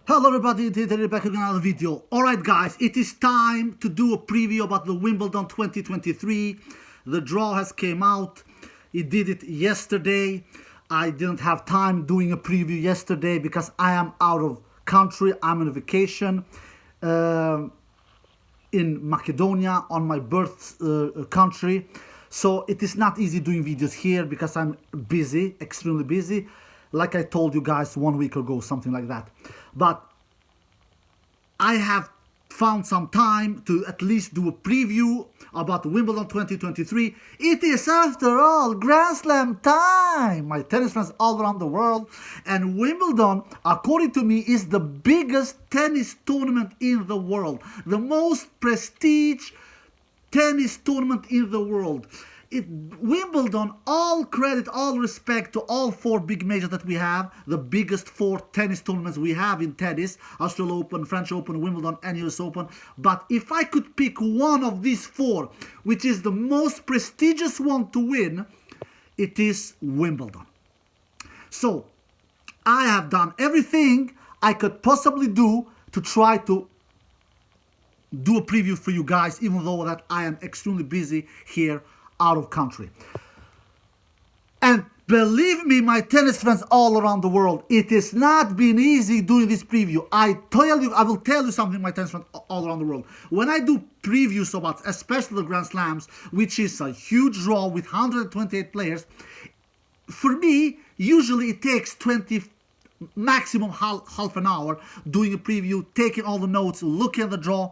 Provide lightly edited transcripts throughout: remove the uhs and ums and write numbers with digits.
Hello everybody, today back with another video. Alright guys, it is time to do a preview about the Wimbledon 2023. The draw has came out. It did it yesterday. I didn't have time doing a preview yesterday because I am out of country. I'm on a vacation in Macedonia on my birth country. So it is not easy doing videos here because I'm busy, extremely busy. Like I told you guys 1 week ago, something like that. But I have found some time to at least do a preview about Wimbledon 2023. It is, after all, Grand Slam time, my tennis fans all around the world. And Wimbledon, according to me, is the biggest tennis tournament in the world. The most prestige tennis tournament in the world. Wimbledon, all credit, all respect to all four big majors that we have, the biggest four tennis tournaments we have in tennis: Australian Open, French Open, Wimbledon, and US Open. But if I could pick one of these four, which is the most prestigious one to win, it is Wimbledon. So I have done everything I could possibly do to try to do a preview for you guys, even though that I am extremely busy here out of country. And believe me, my tennis fans all around the world, it has not been easy doing this preview. I will tell you something, my tennis fans all around the world. When I do previews about, especially the Grand Slams, which is a huge draw with 128 players, for me, usually it takes 20, maximum half an hour doing a preview, taking all the notes, looking at the draw.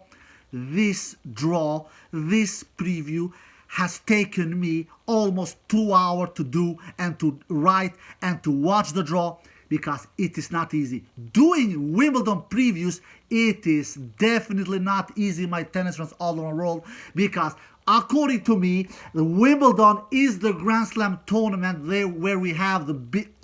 This preview has taken me almost 2 hours to do and to write and to watch the draw, because it is not easy. Doing Wimbledon previews, it is definitely not easy, my tennis friends all around the world, because according to me, the Wimbledon is the Grand Slam tournament where we have the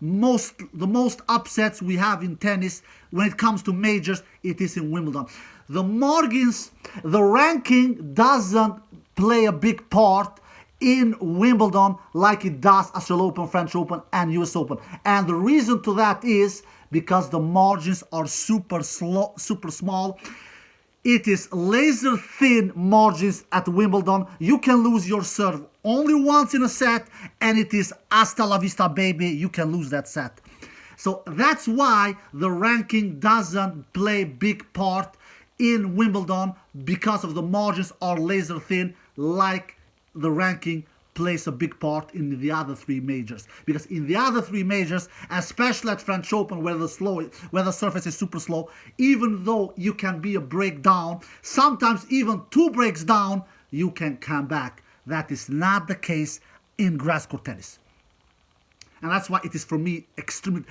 most upsets we have in tennis. When it comes to majors, it is in Wimbledon. The margins, the ranking doesn't play a big part in Wimbledon like it does Australian Open, French Open, and US Open. And the reason to that is because the margins are super small. It is laser thin margins at Wimbledon. You can lose your serve only once in a set, and it is hasta la vista, baby. You can lose that set. So that's why the ranking doesn't play big part in Wimbledon, because of the margins are laser thin, like the ranking plays a big part in the other three majors. Because in the other three majors, especially at French Open, where the surface is super slow, even though you can be a breakdown, sometimes even 2 breaks down, you can come back. That is not the case in grass court tennis. And that's why it is, for me, extremely...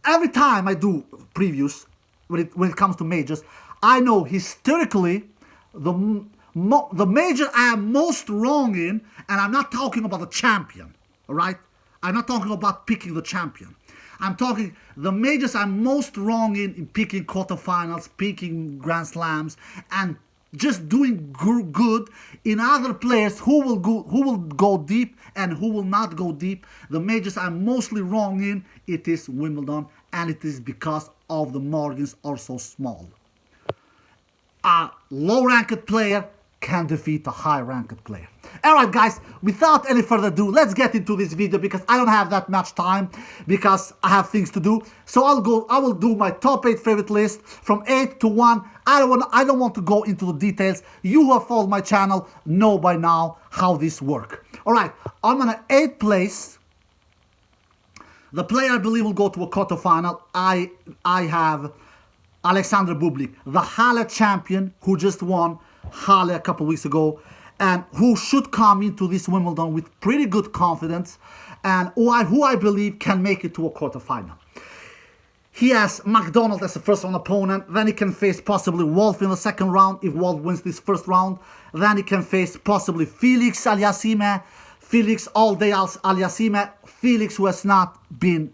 Every time I do previews, when it comes to majors, I know historically the major I am most wrong in, and I'm not talking about the champion, all right? I'm not talking about picking the champion. I'm talking the majors I'm most wrong in picking quarterfinals, picking Grand Slams, and just doing good in other players who will go deep and who will not go deep. The majors I'm mostly wrong in, it is Wimbledon, and it is because of the margins are so small. A low-ranked player can defeat a high-ranked player. Alright guys, without any further ado, let's get into this video, because I don't have that much time, because I have things to do. So I will do my top 8 favorite list from 8 to 1. I don't want to go into the details. You who have followed my channel know by now how this works. Alright, I'm on an 8th place. The player I believe will go to a quarterfinal. I have Alexander Bublik, the Halle champion, who just won Halle a couple weeks ago, and who should come into this Wimbledon with pretty good confidence, and who I believe can make it to a quarterfinal. He has McDonald as the first round opponent. Then he can face possibly Wolf in the second round if Wolf wins this first round. Then he can face possibly Felix Aliassime, Felix all day Aliassime, Felix who has not been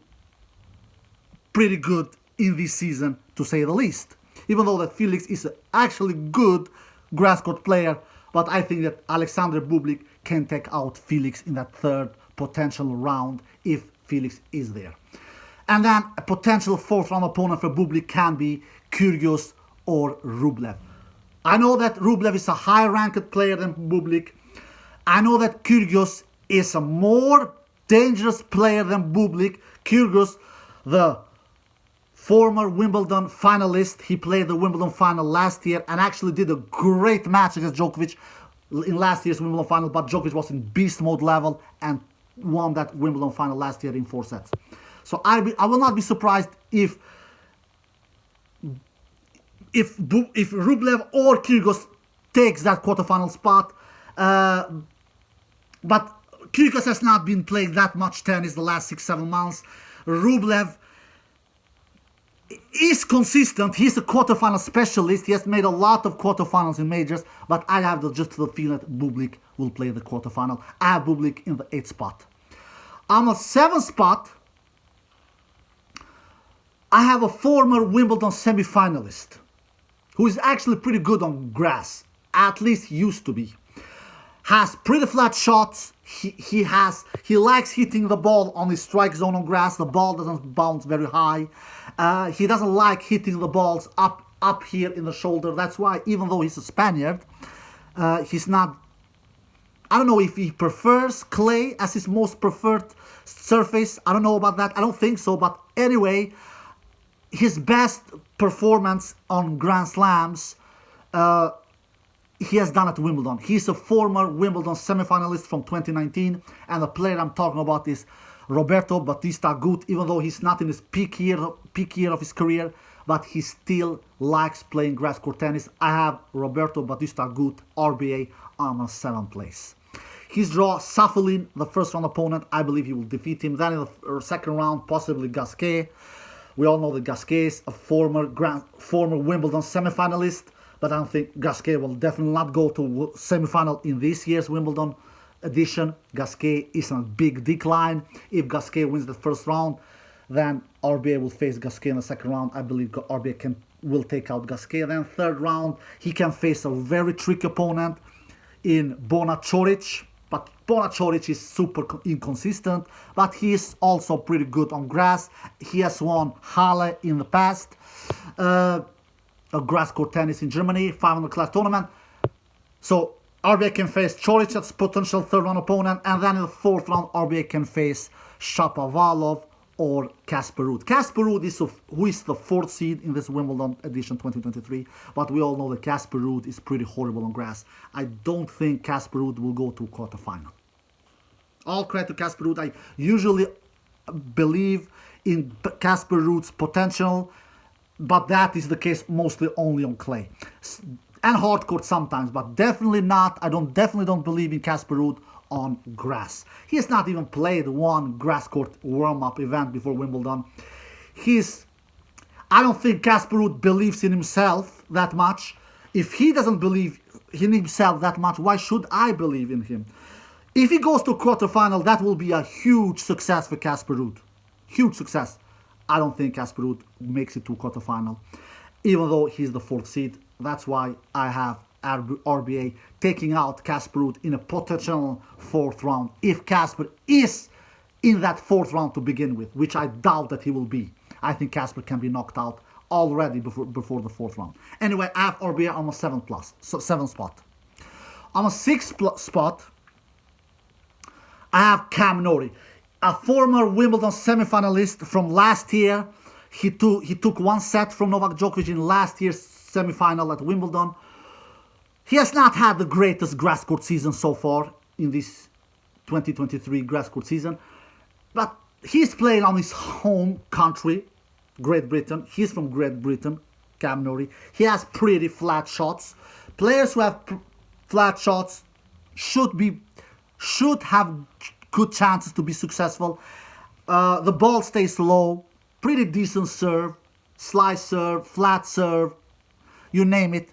pretty good in this season, to say the least. Even though that Felix is actually good grass court player, but I think that Alexander Bublik can take out Felix in that third potential round if Felix is there. And then a potential fourth round opponent for Bublik can be Kyrgios or Rublev. I know that Rublev is a higher ranked player than Bublik. I know that Kyrgios is a more dangerous player than Bublik. Kyrgios, the former Wimbledon finalist, he played the Wimbledon final last year and actually did a great match against Djokovic in last year's Wimbledon final, but Djokovic was in beast mode level and won that Wimbledon final last year in 4 sets. So I will not be surprised if Rublev or Kyrgios takes that quarterfinal spot. But Kyrgios has not been playing that much tennis the last 6-7 months. Rublev is consistent. He's a quarterfinal specialist. He has made a lot of quarterfinals in majors. But I have just the feeling that Bublik will play the quarterfinal. I have Bublik in the 8th spot. On the 7th spot, I have a former Wimbledon semi-finalist who is actually pretty good on grass. At least he used to be. Has pretty flat shots. He likes hitting the ball on his strike zone on grass. The ball doesn't bounce very high. He doesn't like hitting the balls up here in the shoulder. That's why, even though he's a Spaniard, he's not. I don't know if he prefers clay as his most preferred surface. I don't know about that. I don't think so. But anyway, his best performance on Grand Slams, he has done at Wimbledon. He's a former Wimbledon semi-finalist from 2019, and the player I'm talking about is Roberto Bautista Agut. Even though he's not in his peak year of his career, but he still likes playing grass court tennis. I have Roberto Bautista Agut, RBA, on a 7th place. His draw, Safulin, the first round opponent. I believe he will defeat him. Then in the second round, possibly Gasquet. We all know that Gasquet is a former Wimbledon semi-finalist, but I don't think Gasquet will definitely not go to semi-final in this year's Wimbledon edition. Gasquet is on a big decline. If Gasquet wins the first round, then RBA will face Gasquet in the second round. I believe RBA will take out Gasquet. Then third round, he can face a very tricky opponent in Bona Čorić. But Bona Čorić is super inconsistent, but he is also pretty good on grass. He has won Halle in the past, a grass court tennis in Germany, 500 class tournament. So RBA can face Čorić as potential third round opponent, and then in the fourth round, RBA can face Shapovalov or Casper Ruud. Casper Ruud is who is the 4th seed in this Wimbledon edition 2023, but we all know that Casper Ruud is pretty horrible on grass. I don't think Casper Ruud will go to quarterfinal. All credit to Casper Ruud. I usually believe in Casper Ruud's potential, but that is the case mostly only on clay and hard court sometimes, but definitely not. I definitely don't believe in Casper Ruud on grass. He has not even played one grass court warm-up event before Wimbledon. I don't think Casper Ruud believes in himself that much. If he doesn't believe in himself that much, why should I believe in him? If he goes to quarterfinal, that will be a huge success for Casper Ruud. Huge success. I don't think Casper Ruud makes it to quarterfinal, even though he's the 4th seed. That's why I have RBA taking out Casper Ruud in a potential 4th round. If Casper is in that 4th round to begin with, which I doubt that he will be. I think Casper can be knocked out already before the 4th round. Anyway, I have RBA on the 7th spot. On the 6th spot, I have Cam Norrie, a former Wimbledon semi-finalist from last year. He took 1 set from Novak Djokovic in last year's semi-final at Wimbledon. He has not had the greatest grass court season so far in this 2023 grass court season, but he's playing on his home country, Great Britain. He's from Great Britain, Cam Norrie. He has pretty flat shots. Players who have flat shots should have good chances to be successful. The ball stays low, pretty decent serve, slice serve, flat serve, you name it.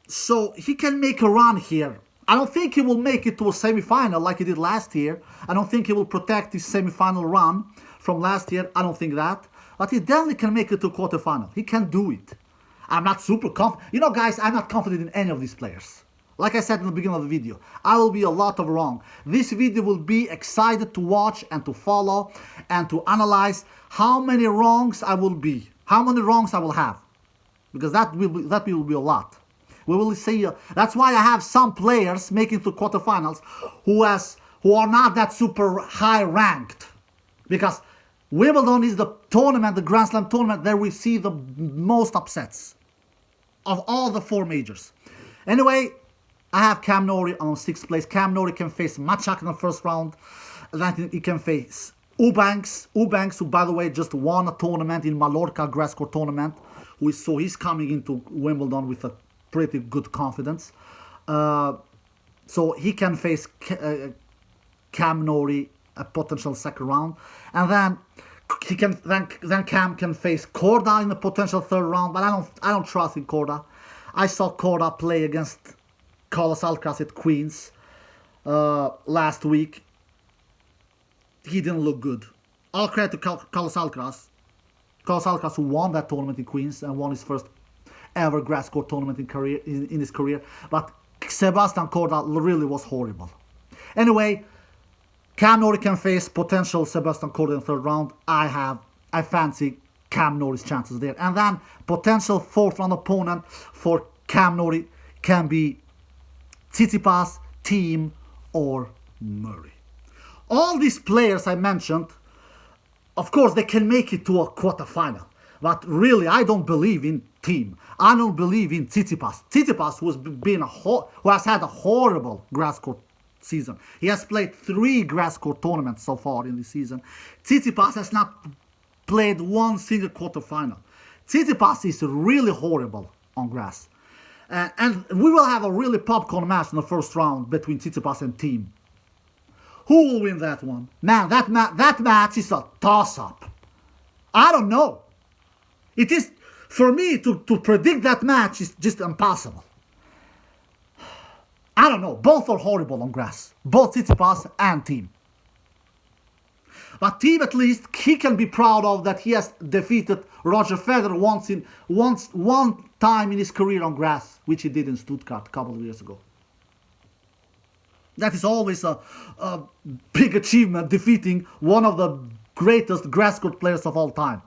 So he can make a run here. I don't think he will make it to a semi-final like he did last year. I don't think he will protect his semi-final run from last year. I don't think that. But he definitely can make it to a quarterfinal. He can do it. I'm not super confident. You know, guys, I'm not confident in any of these players. Like I said in the beginning of the video, I will be a lot of wrong. This video will be excited to watch and to follow and to analyze how many wrongs I will be, how many wrongs I will have, because that will be a lot. We will see. That's why I have some players making to quarterfinals who are not that super high ranked, because Wimbledon is the tournament, the Grand Slam tournament, where we see the most upsets of all the 4 majors. Anyway, I have Cam Norrie on 6th place. Cam Norrie can face Machak in the first round. Then he can face Eubanks, who by the way just won a tournament in Mallorca grass court tournament. So he's coming into Wimbledon with a pretty good confidence. So he can face Cam Norrie a potential second round, and then Cam can face Korda in a potential third round. But I don't trust in Korda. I saw Korda play against Carlos Alcaraz at Queens last week. He didn't look good. All credit to Carlos Alcaraz. Carlos Alcaraz, who won that tournament in Queens and won his first ever grass court tournament in his career. But Sebastian Korda really was horrible. Anyway, Cam Norrie can face potential Sebastian Korda in the third round. I fancy Cam Norrie's chances there. And then potential fourth round opponent for Cam Norrie can be Tsitsipas, Thiem, or Murray. All these players I mentioned, of course, they can make it to a quarterfinal. But really, I don't believe in Thiem. I don't believe in Tsitsipas. Tsitsipas, who has had a horrible grass court season. He has played 3 grass court tournaments so far in this season. Tsitsipas has not played one single quarterfinal. Tsitsipas is really horrible on grass. And we will have a really popcorn match in the first round between Tsitsipas and Thiem. Who will win that one? Man, that match is a toss-up. I don't know. It is, for me, to predict that match is just impossible. I don't know. Both are horrible on grass. Both Tsitsipas and Thiem. But Thiem, at least, he can be proud of that he has defeated Roger Federer one time in his career on grass, which he did in Stuttgart a couple of years ago. That is always a big achievement, defeating one of the greatest grass court players of all time.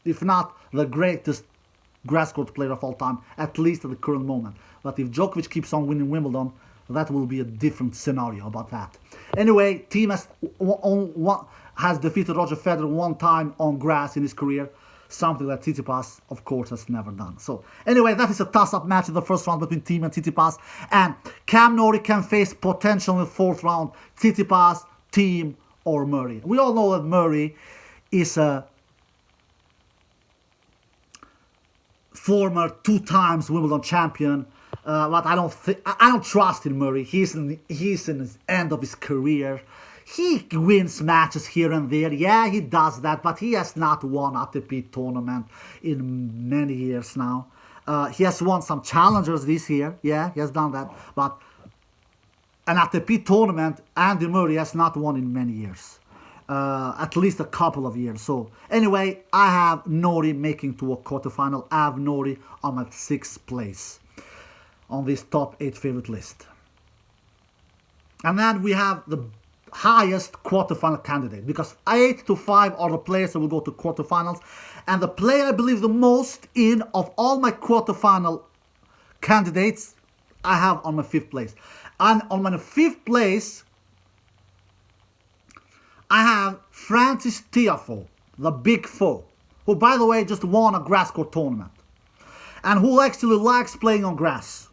If not the greatest grass court player of all time, at least at the current moment. But if Djokovic keeps on winning Wimbledon, that will be a different scenario about that. Anyway, Thiem has defeated Roger Federer one time on grass in his career, something that Tsitsipas, of course, has never done. So, anyway, that is a toss-up match in the first round between Thiem and Tsitsipas. And Cam Norrie can face potential in the fourth round, Tsitsipas, Thiem, or Murray. We all know that Murray is a former 2 times Wimbledon champion. But I don't trust in Murray. He's in the end of his career. He wins matches here and there. Yeah, he does that, but he has not won ATP tournament in many years now. He has won some challengers this year. Yeah, he has done that. But an ATP tournament, Andy Murray has not won in many years. At least a couple of years. So anyway, I have Norrie making to a quarterfinal. I have Norrie on my 6th place on this top 8 favorite list. And then we have the highest quarterfinal candidate, because 8 to 5 are the players that will go to quarterfinals, and the player I believe the most in of all my quarterfinal candidates I have on my 5th place. And on my 5th place I have Frances Tiafoe, the big foe, who by the way just won a grass court tournament and who actually likes playing on grass.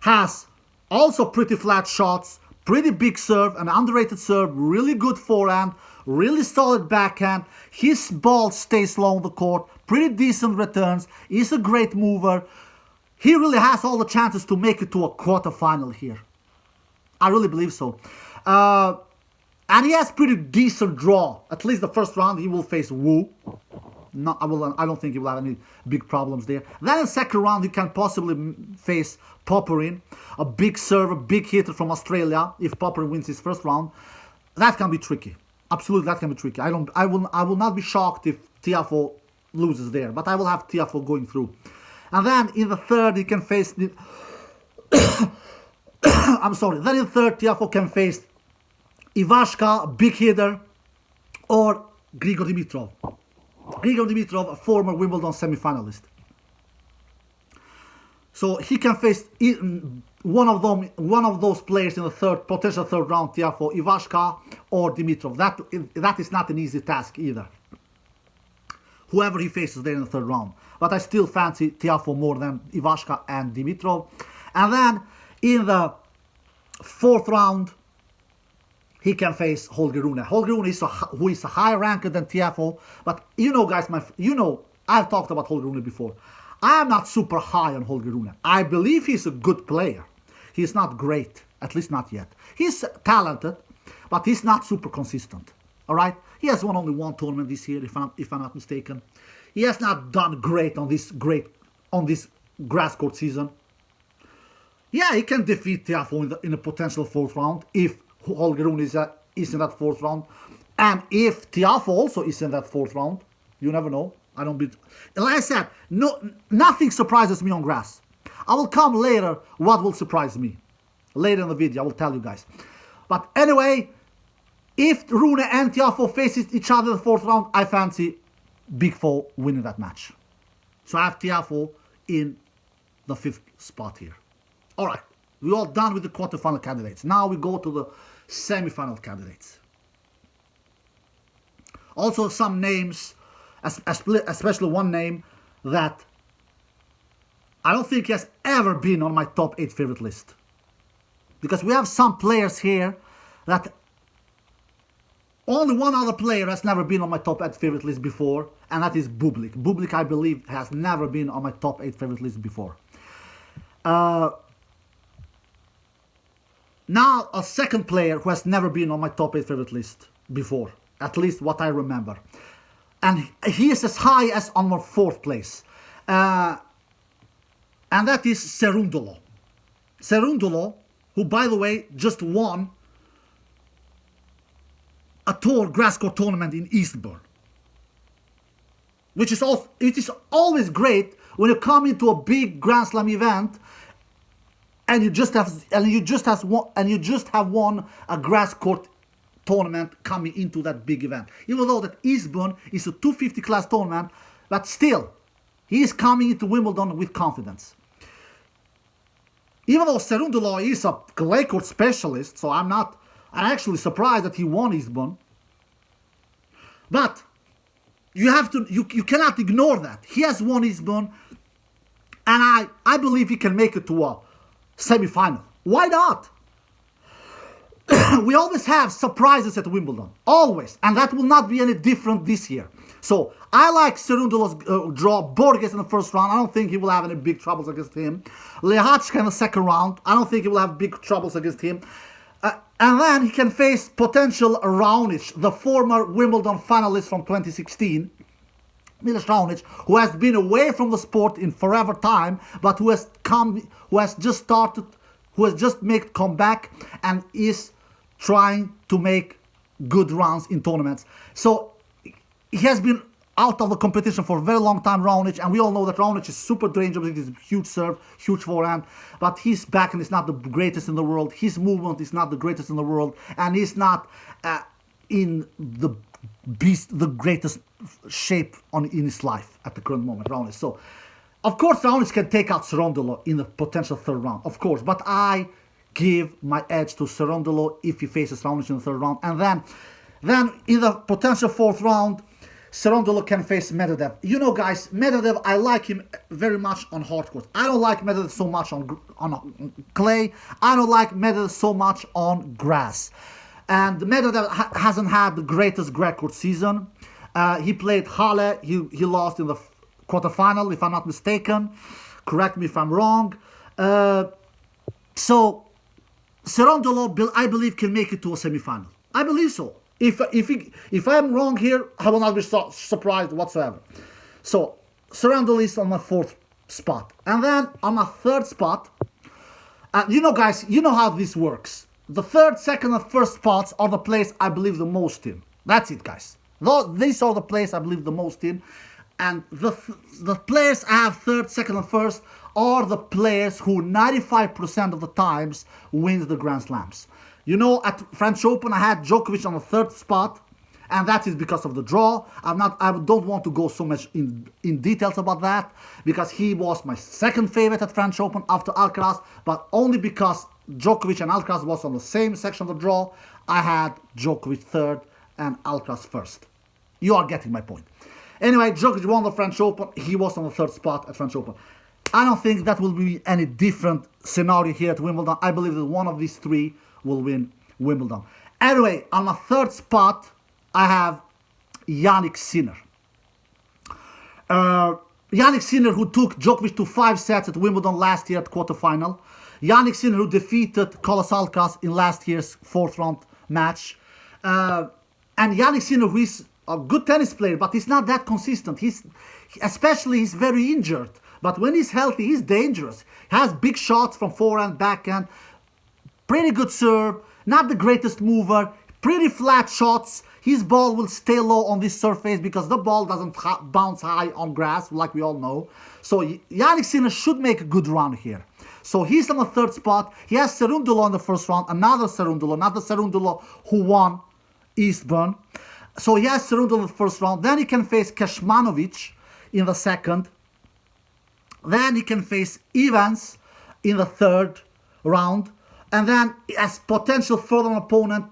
Has also pretty flat shots, pretty big serve, an underrated serve, really good forehand, really solid backhand. His ball stays low on the court, pretty decent returns. He's a great mover. He really has all the chances to make it to a quarterfinal here. I really believe so. And he has pretty decent draw. At least the first round he will face Wu. No, I don't think he will have any big problems there. Then in the second round he can possibly face Popperin, a big server, big hitter from Australia. If Popperin wins his first round, that can be tricky. Absolutely, that can be tricky. I will not be shocked if Tiafoe loses there, but I will have Tiafoe going through. And then in the third he can face I'm sorry. Then in third, Tiafoe can face Ivashka, big hitter, or Grigor Dimitrov. Grigor Dimitrov, a former Wimbledon semi-finalist. So he can face one of those players in the potential third round, Tiafoe, Ivashka or Dimitrov. That is not an easy task either. Whoever he faces there in the third round. But I still fancy Tiafoe more than Ivashka and Dimitrov. And then in the fourth round, he can face Holger Rune. Holger Rune is who is a higher ranker than Tiafoe. But you know, guys, I've talked about Holger Rune before. I am not super high on Holger Rune. I believe he's a good player. He's not great, at least not yet. He's talented, but he's not super consistent. All right? He has won only one tournament this year, if I'm not mistaken. He has not done great on this grass court season. Yeah, he can defeat Tiafoe in a potential fourth round if Holger Rune is in that fourth round, and if Tiafoe also is in that fourth round. You never know. Like I said, nothing surprises me on grass. I will come later what will surprise me. Later in the video, I will tell you guys. But anyway, if Rune and Tiafoe faces each other in the fourth round, I fancy Big Foe winning that match. So I have Tiafoe in the fifth spot here. Alright, we're all done with the quarterfinal candidates. Now we go to the semi-final candidates. Also some names, especially one name that I don't think has ever been on my top 8 favorite list. Because we have some players here that only one other player has never been on my top 8 favorite list before, and that is Bublik. Bublik, I believe, has never been on my top 8 favorite list before. Now, a second player who has never been on my top 8 favorite list before, at least what I remember. And he is as high as on my 4th place. And that is Cerundolo. Cerundolo, who, by the way, just won a tour grass court tournament in Eastbourne. Which is also, it is always great when you come into a big Grand Slam event and you just have won a grass court tournament coming into that big event. Even though that Eastbourne is a 250 class tournament, but still, he is coming into Wimbledon with confidence. Even though Cerundolo is a clay court specialist, so I'm actually surprised that he won Eastbourne. But you cannot ignore that. He has won Eastbourne, and I believe he can make it to a semi-final. Why not? We always have surprises at Wimbledon, always, and that will not be any different this year. So I like Cerundolo's draw. Borges in the first round. I don't think he will have any big troubles against him. Lehachka in the second round. I don't think he will have big troubles against him. And then he can face potential Raonic, the former Wimbledon finalist from 2016. Milos Raonic, who has been away from the sport in forever time, but who has just made comeback and is trying to make good runs in tournaments. So he has been out of the competition for a very long time, Raonic, and we all know that Raonic is super dangerous. He's a huge serve, huge forehand, but his backhand is not the greatest in the world. His movement is not the greatest in the world, and he's not in the greatest shape in his life at the current moment, Raonic. So, of course, Raonic can take out Cerundolo in the potential third round, of course, but I give my edge to Cerundolo if he faces Raonic in the third round. And then in the potential fourth round, Cerundolo can face Medvedev. You know, guys, Medvedev, I like him very much on hard court. I don't like Medvedev so much on clay. I don't like Medvedev so much on grass. And Medvedev hasn't had the greatest grass court season. He played Halle. He lost in the quarterfinal, if I'm not mistaken. Correct me if I'm wrong. So Cerundolo, I believe, can make it to a semi-final. I believe so. If I'm wrong here, I will not be surprised whatsoever. So Cerundolo is on my 4th spot, and then on my 3rd spot, you know, guys, you know how this works. The 3rd, 2nd, and 1st spots are the place I believe the most in. That's it, guys. These are the place I believe the most in. And the players I have third, second, and first are the players who 95% of the times wins the Grand Slams. You know, at French Open, I had Djokovic on the third spot, and that is because of the draw. I don't want to go so much in details about that, because he was my second favorite at French Open after Alcaraz, but only because Djokovic and Alcaraz was on the same section of the draw, I had Djokovic third and Alcaraz first. You are getting my point. Anyway, Djokovic won the French Open. He was on the third spot at French Open. I don't think that will be any different scenario here at Wimbledon. I believe that one of these three will win Wimbledon. Anyway, on the third spot, I have Jannik Sinner. Jannik Sinner, who took Djokovic to 5 sets at Wimbledon last year at quarterfinal. Jannik Sinner, who defeated Carlos Alcaraz in last year's fourth round match. And Jannik Sinner, who is a good tennis player, but he's not that consistent. He's very injured. But when he's healthy, he's dangerous. He has big shots from forehand, backhand, pretty good serve, not the greatest mover, pretty flat shots. His ball will stay low on this surface because the ball doesn't bounce high on grass, like we all know. So Jannik Sinner should make a good run here. So he's on the third spot. He has Cerundolo in the first round, another Cerundolo, not the Cerundolo who won Eastbourne. So he has Cerundolo in the first round. Then he can face Kecmanovic in the second. Then he can face Evans in the third round. And then as potential further opponent,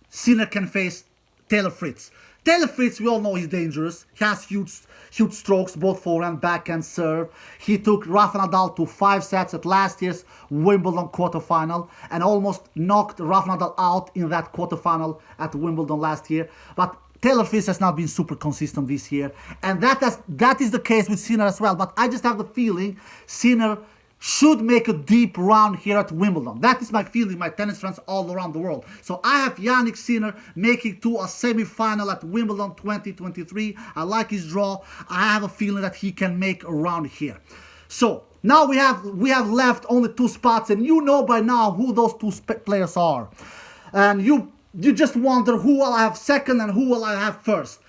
Sinner can face Taylor Fritz. Taylor Fritz, we all know he's dangerous. He has huge strokes, both forehand, backhand, serve. He took Rafa Nadal to 5 sets at last year's Wimbledon quarterfinal and almost knocked Rafa Nadal out in that quarterfinal at Wimbledon last year. But Taylor Fritz has not been super consistent this year. And that is the case with Sinner as well. But I just have the feeling Sinner should make a deep run here at Wimbledon. That is my feeling, my tennis friends all around the world. So I have Jannik Sinner making to a semi-final at Wimbledon 2023. I like his draw. I have a feeling that he can make a run here. So now we have left only 2 spots, and you know by now who those 2 players are. And you just wonder who will I have second and who will I have first.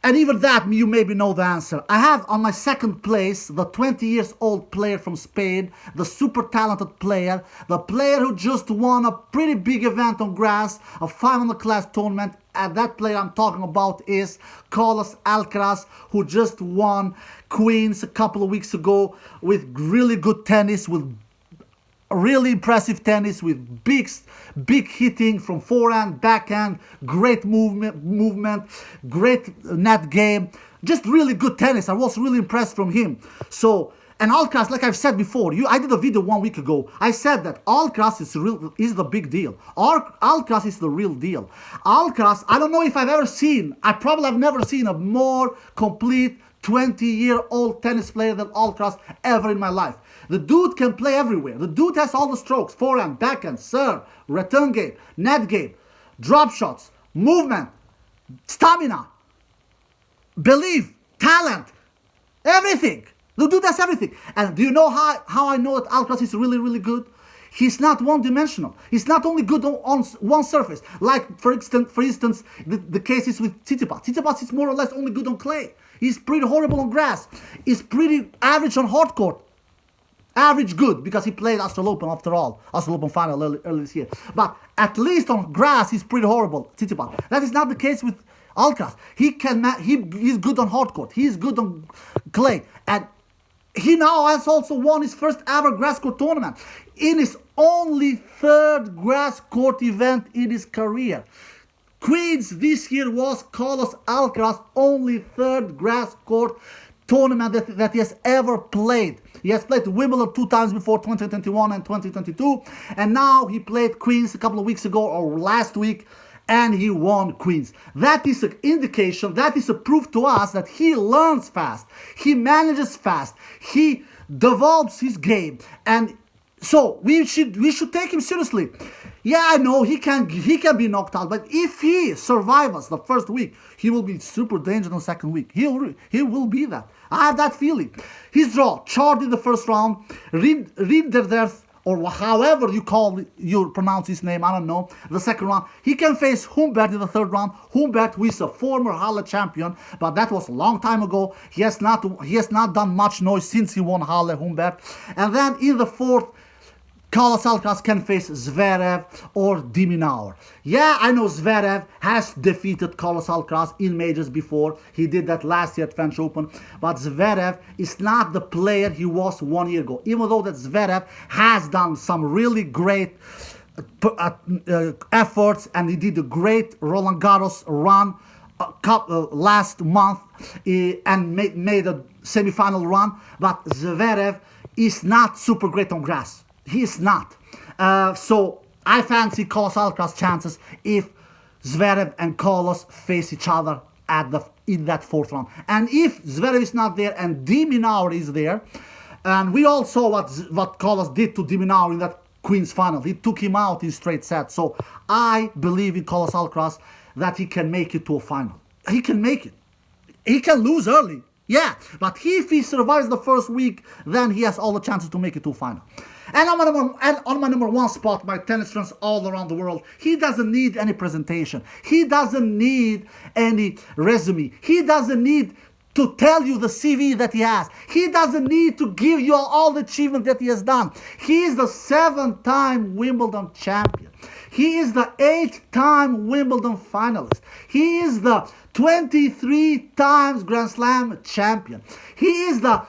And even that, you maybe know the answer. I have on my second place the 20-year-old player from Spain, the super talented player, the player who just won a pretty big event on grass, a 500-class tournament. And that player I'm talking about is Carlos Alcaraz, who just won Queens a couple of weeks ago with really good tennis, with really impressive tennis, with big hitting from forehand, backhand, great movement, great net game, just really good tennis. I was really impressed from him. So, and Alcaraz, like I've said before, I did a video 1 week ago. I said that Alcaraz is the big deal. Alcaraz is the real deal. Alcaraz, I don't know if I probably have never seen a more complete 20-year-old tennis player than Alcaraz ever in my life. The dude can play everywhere. The dude has all the strokes: forehand, backhand, serve, return game, net game, drop shots, movement, stamina, belief, talent, everything. The dude has everything. And do you know how I know that Alcaraz is really, really good? He's not one-dimensional. He's not only good on one surface. Like, for instance, the case is with Tsitsipas. Tsitsipas is more or less only good on clay. He's pretty horrible on grass. He's pretty average on hard court. Average good, because he played Australian Open after all. Australian Open final early this year. But at least on grass, he's pretty horrible, Tsitsipas. That is not the case with Alcaraz. He's good on hard court. He's good on clay. And he now has also won his first ever grass court tournament in his only 3rd grass court event in his career. Queens this year was Carlos Alcaraz's only 3rd grass court tournament that he has ever played. He has played Wimbledon 2 times before, 2021 and 2022, and now he played Queens a couple of weeks ago or last week, and he won Queens. That is an indication, that is a proof to us that he learns fast, he manages fast, he develops his game, and so we should take him seriously. Yeah, I know he can be knocked out, but if he survives the first week, he will be super dangerous the second week. He will be that. I have that feeling. His draw: Chardy in the first round, Rinderknech or however you pronounce his name, I don't know, the second round. He can face Humbert in the third round. Humbert, who is a former Halle champion, but that was a long time ago. He has not done much noise since he won Halle, Humbert. And then in the fourth, Carlos Alcaraz can face Zverev or de Minaur. Yeah, I know Zverev has defeated Carlos Alcaraz in majors before. He did that last year at French Open. But Zverev is not the player he was 1 year ago. Even though that Zverev has done some really great efforts, and he did a great Roland Garros run last month and made a semi-final run. But Zverev is not super great on grass. He's not. So I fancy Carlos Alcaraz chances if Zverev and Carlos face each other in that fourth round. And if Zverev is not there and de Minaur is there, and we all saw what Carlos did to de Minaur in that Queen's final. He took him out in straight sets. So I believe in Carlos Alcaraz that he can make it to a final. He can make it. He can lose early. Yeah, but if he survives the first week, then he has all the chances to make it to a final. And on my number one spot, my tennis friends all around the world, he doesn't need any presentation. He doesn't need any resume. He doesn't need to tell you the CV that he has. He doesn't need to give you all the achievement that he has done. He is the 7-time Wimbledon champion. He is the 8-time Wimbledon finalist. He is the 23 times Grand Slam champion. He is the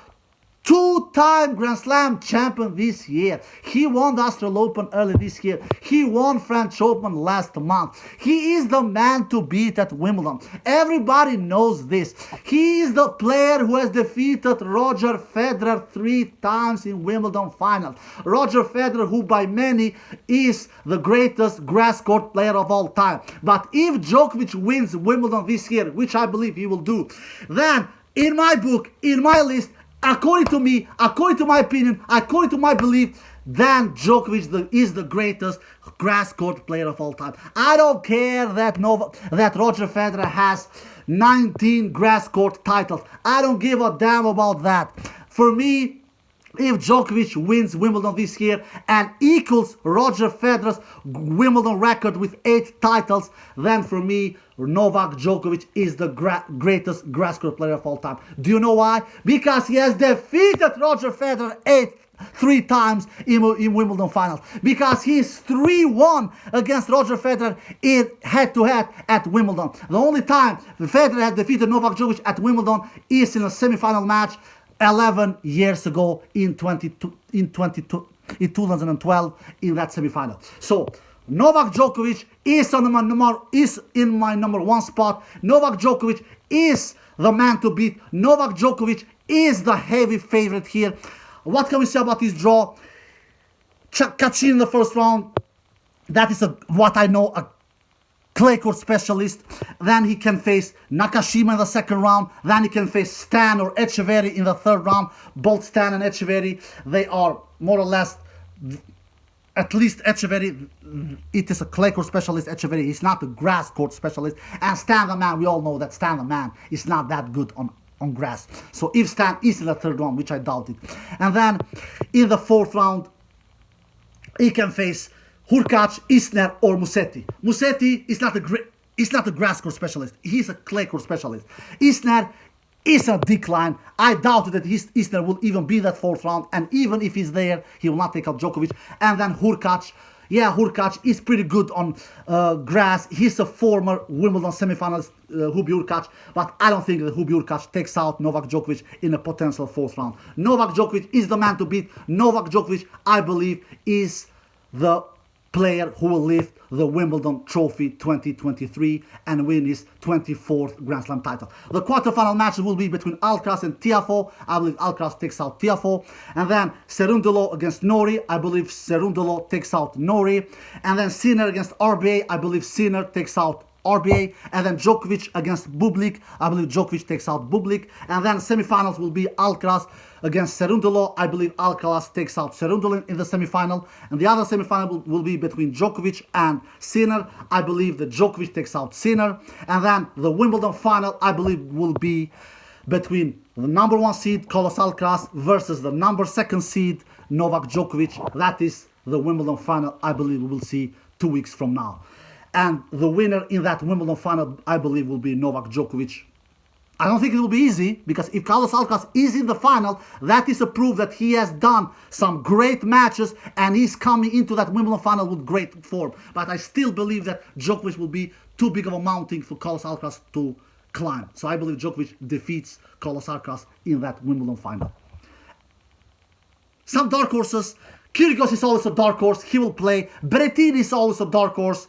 2-time Grand Slam champion this year. He won the Australian Open early this year. He won French Open last month. He is the man to beat at Wimbledon. Everybody knows this. He is the player who has defeated Roger Federer 3 times in Wimbledon finals. Roger Federer, who by many is the greatest grass court player of all time. But if Djokovic wins Wimbledon this year, which I believe he will do, then in my book, in my list, according to me, according to my opinion, according to my belief, then Djokovic is the greatest grass court player of all time. I don't care that Roger Federer has 19 grass court titles. I don't give a damn about that. For me, if Djokovic wins Wimbledon this year and equals Roger Federer's Wimbledon record with 8 titles, then for me, Novak Djokovic is the greatest grass court player of all time. Do you know why? Because he has defeated Roger Federer 3 times in Wimbledon finals. Because he is 3-1 against Roger Federer in head-to-head at Wimbledon. The only time Federer had defeated Novak Djokovic at Wimbledon is in a semi-final match 11 years ago in 2012 in that semi-final. So Novak Djokovic is in my number one spot. Novak Djokovic is the man to beat. Novak Djokovic is the heavy favorite here. What can we say about this draw? Kachin in the first round. That is what I know, a clay court specialist. Then he can face Nakashima in the second round. Then he can face Stan or Etcheverry in the third round. Both Stan and Etcheverry, they are more or less, at least Etcheverry, it is a clay court specialist. Etcheverry is not a grass court specialist. And Stan the man, we all know that Stan the man is not that good on grass. So if Stan is in the third round, which I doubt it. And then in the fourth round, he can face Hurkacz, Isner, or Musetti. Musetti is not a grass court specialist. He's a clay court specialist. Isner is a decline. I doubt that Isner will even be that fourth round. And even if he's there, he will not take out Djokovic. And then Hurkacz. Yeah, Hurkacz is pretty good on grass. He's a former Wimbledon semifinalist, Hubi Hurkacz. But I don't think that Hubi Hurkacz takes out Novak Djokovic in a potential fourth round. Novak Djokovic is the man to beat. Novak Djokovic, I believe, is the player who will lift the Wimbledon Trophy 2023 and win his 24th Grand Slam title. The quarterfinal matches will be between Alcaraz and Tiafoe. I believe Alcaraz takes out Tiafoe. And then Cerundolo against Nori. I believe Cerundolo takes out Nori. And then Sinner against RBA. I believe Sinner takes out RBA. And then Djokovic against Bublik. I believe Djokovic takes out Bublik. And then semifinals will be Alcaraz against Cerundolo. I believe Alcaraz takes out Cerundolo in the semifinal. And the other semifinal will be between Djokovic and Sinner. I believe that Djokovic takes out Sinner. And then the Wimbledon final, I believe, will be between the number 1 seed, Carlos Alcaraz, versus the number 2 seed, Novak Djokovic. That is the Wimbledon final I believe we will see 2 weeks from now. And the winner in that Wimbledon final, I believe, will be Novak Djokovic. I don't think it will be easy, because if Carlos Alcaraz is in the final, that is a proof that he has done some great matches and he's coming into that Wimbledon final with great form. But I still believe that Djokovic will be too big of a mountain for Carlos Alcaraz to climb. So I believe Djokovic defeats Carlos Alcaraz in that Wimbledon final. Some dark horses. Kyrgios is always a dark horse. He will play. Berrettini is always a dark horse.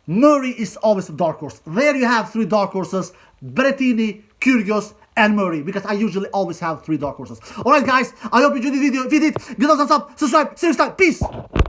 Murray is always a dark horse. There you have 3 dark horses. Berrettini, Kyrgios, and Murray, because I usually always have 3 dark horses. Alright guys, I hope you enjoyed this video. If you did, give us a thumbs up, subscribe, see you next time. Peace!